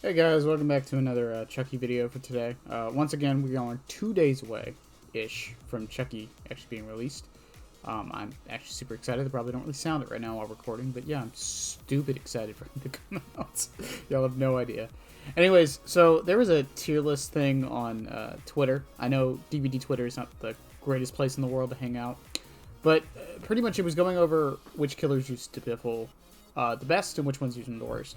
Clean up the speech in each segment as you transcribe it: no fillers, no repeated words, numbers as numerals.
Hey guys, welcome back to another Chucky video for today. Once again, we are 2 days away-ish from Chucky actually being released. I'm actually super excited. I probably don't really sound it right now while recording, but yeah, I'm stupid excited for him to come out. Y'all have no idea. Anyways, so there was a tier list thing on Twitter. I know DVD Twitter is not the greatest place in the world to hang out, but pretty much it was going over which killers used to biffle the best and which ones used them the worst.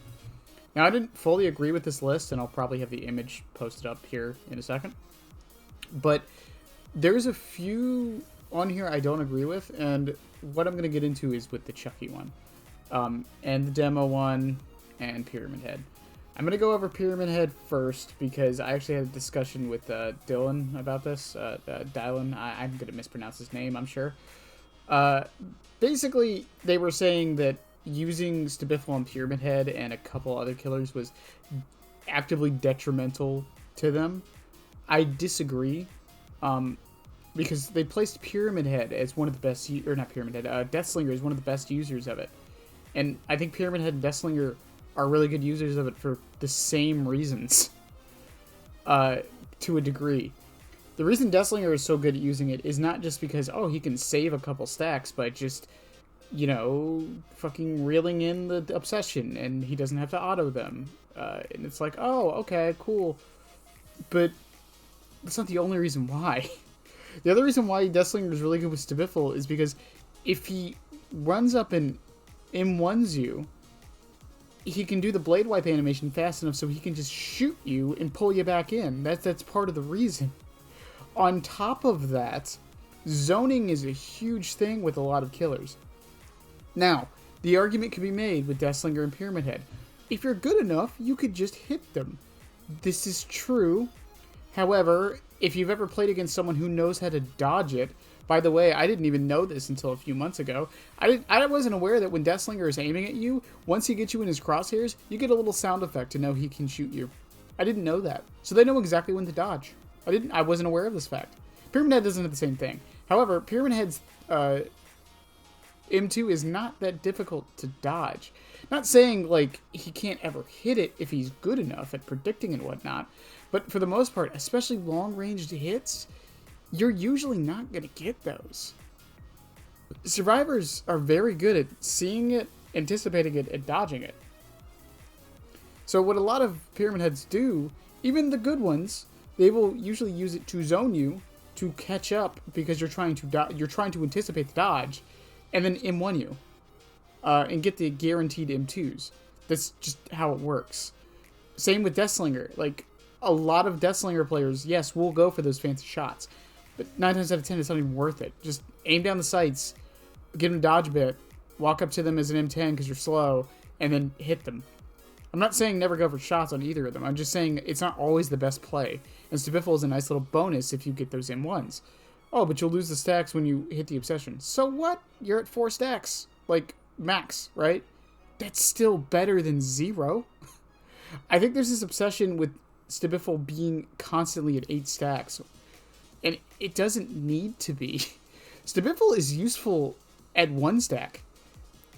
Now, I didn't fully agree with this list, and I'll probably have the image posted up here in a second. But there's a few on here I don't agree with, and what I'm going to get into is with the Chucky one. And the demo one, and Pyramid Head. I'm going to go over Pyramid Head first, because I actually had a discussion with Dylan about this. Dylan, I'm going to mispronounce his name, I'm sure. Basically, they were saying that using Stabiffle on Pyramid Head and a couple other killers was actively detrimental to them. I disagree, because they placed Pyramid Head as one of the best, or not Pyramid Head, Deathslinger is one of the best users of it. And I think Pyramid Head and Deathslinger are really good users of it for the same reasons, to a degree. The reason Deathslinger is so good at using it is not just because, oh, he can save a couple stacks by just, you know, fucking reeling in the obsession, and he doesn't have to auto them. And it's like, oh, okay, cool. But that's not the only reason why. The other reason why Deathslinger is really good with Stabiffle is because if he runs up and M1s you, he can do the blade wipe animation fast enough so he can just shoot you and pull you back in. That's part of the reason. On top of that, zoning is a huge thing with a lot of killers. Now, the argument can be made with Deathslinger and Pyramid Head. If you're good enough, you could just hit them. This is true. However, if you've ever played against someone who knows how to dodge it, by the way, I didn't even know this until a few months ago. I wasn't aware that when Deathslinger is aiming at you, once he gets you in his crosshairs, you get a little sound effect to know he can shoot you. I didn't know that. So they know exactly when to dodge. I wasn't aware of this fact. Pyramid Head doesn't have the same thing. However, Pyramid Head's M2 is not that difficult to dodge. Not saying, like, he can't ever hit it if he's good enough at predicting and whatnot, but for the most part, especially long-ranged hits, you're usually not going to get those. Survivors are very good at seeing it, anticipating it, and dodging it. So what a lot of Pyramid Heads do, even the good ones, they will usually use it to zone you, to catch up, because you're trying to anticipate the dodge, and then M1 you, and get the guaranteed M2s. That's just how it works. Same with Deathslinger. Like, a lot of Deathslinger players, yes, will go for those fancy shots, but 9 times out of 10, it's not even worth it. Just aim down the sights, get them to dodge a bit, walk up to them as an M10 because you're slow, and then hit them. I'm not saying never go for shots on either of them. I'm just saying it's not always the best play. And Stabiffle is a nice little bonus if you get those M1s. Oh, but you'll lose the stacks when you hit the obsession. So what? You're at 4 stacks. Like, max, right? That's still better than 0. I think there's this obsession with Stabiffle being constantly at 8 stacks. And it doesn't need to be. Stabiffle is useful at 1 stack.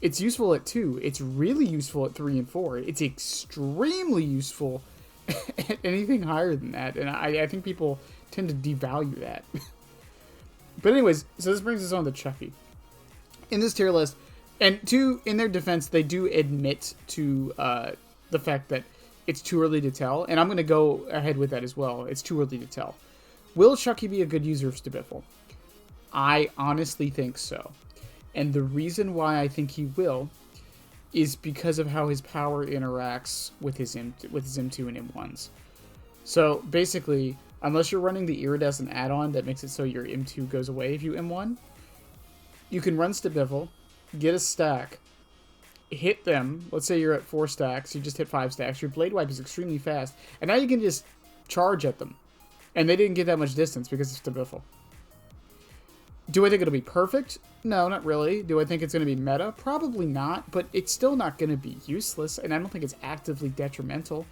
It's useful at 2. It's really useful at 3 and 4. It's extremely useful at anything higher than that. And I think people tend to devalue that. But anyways, so this brings us on to Chucky. In this tier list, and in their defense, they do admit to the fact that it's too early to tell. And I'm going to go ahead with that as well. It's too early to tell. Will Chucky be a good user of Stabiffle? I honestly think so. And the reason why I think he will is because of how his power interacts with his M2 and M1s. So basically, unless you're running the iridescent add-on that makes it so your M2 goes away if you M1, you can run Stabiffle, get a stack, hit them. Let's say you're at 4 stacks, you just hit 5 stacks. Your blade wipe is extremely fast, and now you can just charge at them. And they didn't get that much distance because of Stabiffle. Do I think it'll be perfect? No, not really. Do I think it's going to be meta? Probably not, but it's still not going to be useless, and I don't think it's actively detrimental.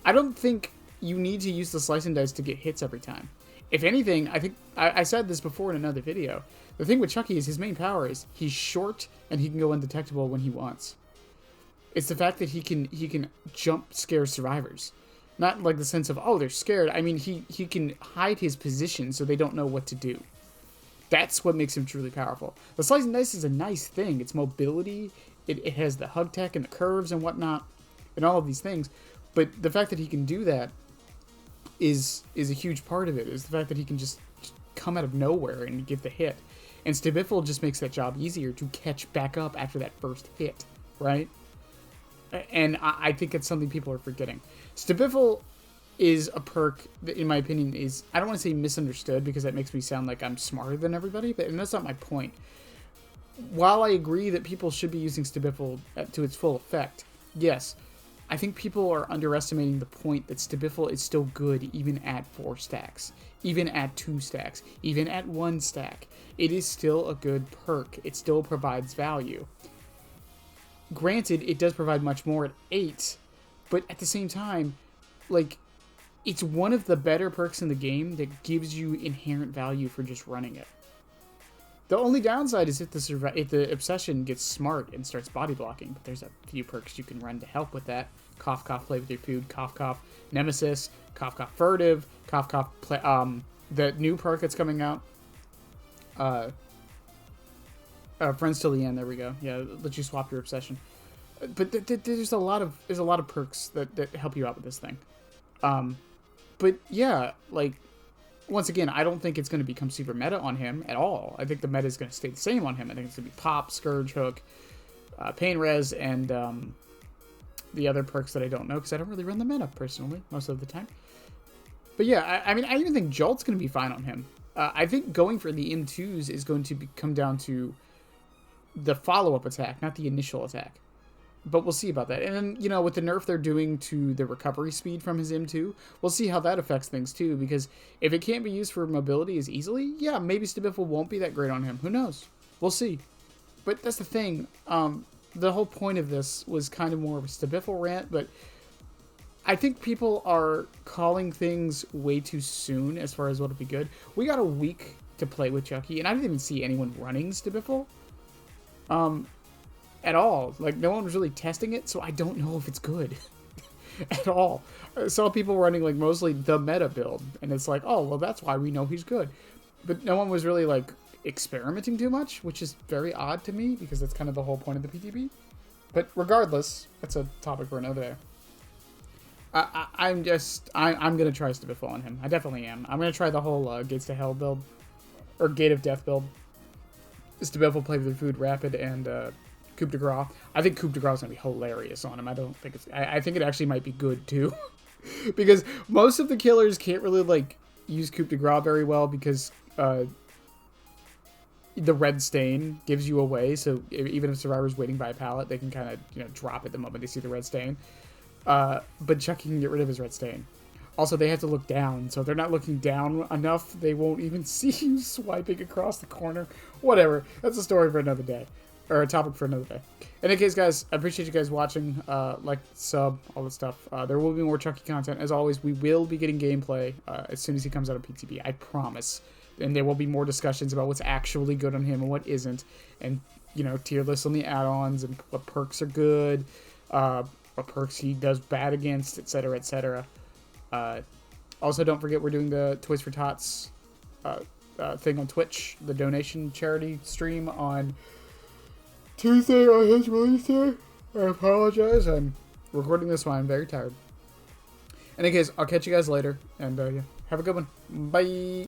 I don't think you need to use the slice and dice to get hits every time. If anything, I think, I said this before in another video, the thing with Chucky is his main power is he's short and he can go undetectable when he wants. It's the fact that he can jump scare survivors. Not like the sense of, oh, they're scared. I mean, he can hide his position so they don't know what to do. That's what makes him truly powerful. The slice and dice is a nice thing. It's mobility. It has the hug tech and the curves and whatnot and all of these things. But the fact that he can do that is a huge part of it. Is the fact that he can just come out of nowhere and give the hit. And Stabiffle just makes that job easier to catch back up after that first hit, right? And I think it's something people are forgetting. Stabiffle is a perk that, in my opinion, is, I don't want to say misunderstood because that makes me sound like I'm smarter than everybody, but and that's not my point. While I agree that people should be using Stabiffle to its full effect, yes, I think people are underestimating the point that Stabiffle is still good even at 4 stacks, even at 2 stacks, even at 1 stack. It is still a good perk. It still provides value. Granted, it does provide much more at 8, but at the same time, like, it's one of the better perks in the game that gives you inherent value for just running it. The only downside is if the Obsession gets smart and starts body blocking, but there's a few perks you can run to help with that. Cough, cough, play with your food. Cough, cough, Nemesis. Cough, cough, furtive. Cough, cough, play, the new perk that's coming out. Friends till the end. There we go. Yeah, let you swap your Obsession. But there's a lot of perks that help you out with this thing. But yeah, like, once again, I don't think it's going to become super meta on him at all. I think the meta is going to stay the same on him. I think it's going to be Pop, Scourge, Hook, Pain Res, and the other perks that I don't know because I don't really run the meta personally most of the time. But yeah, I mean, I even think Jolt's going to be fine on him. I think going for the M2s is going to come down to the follow-up attack, not the initial attack. But we'll see about that. And then, you know, with the nerf they're doing to the recovery speed from his M2, we'll see how that affects things too. Because if it can't be used for mobility as easily, yeah, maybe Stabiffle won't be that great on him. Who knows? We'll see. But that's the thing. The whole point of this was kind of more of a Stabiffle rant, but I think people are calling things way too soon as far as what'll be good. We got a week to play with Chucky, and I didn't even see anyone running Stabiffle. At all. Like, no one was really testing it, so I don't know if it's good. At all. I saw people running, like, mostly the meta build, and it's like, oh, well, that's why we know he's good. But no one was really, like, experimenting too much, which is very odd to me, because that's kind of the whole point of the PTB. But regardless, that's a topic for another day. I'm going to try Stabiffle on him. I definitely am. I'm going to try the whole Gates to Hell build, or Gate of Death build. Stabiffle, play with your food, rapid, and, Coup de Grace. I think Coup de Grace is going to be hilarious on him. I think it actually might be good, too. Because most of the killers can't really, like, use Coup de Grace very well because the red stain gives you away. So even if Survivor's waiting by a pallet, they can kind of, you know, drop it the moment they see the red stain. But Chucky can get rid of his red stain. Also, they have to look down. So if they're not looking down enough, they won't even see you swiping across the corner. Whatever. That's a story for another day. Or a topic for another day. In any case, guys, I appreciate you guys watching. Like, sub, all that stuff. There will be more Chucky content. As always, we will be getting gameplay as soon as he comes out of PTB. I promise. And there will be more discussions about what's actually good on him and what isn't. And, you know, tier lists on the add-ons and what perks are good. What perks he does bad against, etc., etc. Also, don't forget we're doing the Toys for Tots thing on Twitch. The donation charity stream on Tuesday on his release day. I apologize. I'm recording this while I'm very tired. In any case, I'll catch you guys later. And yeah, have a good one. Bye.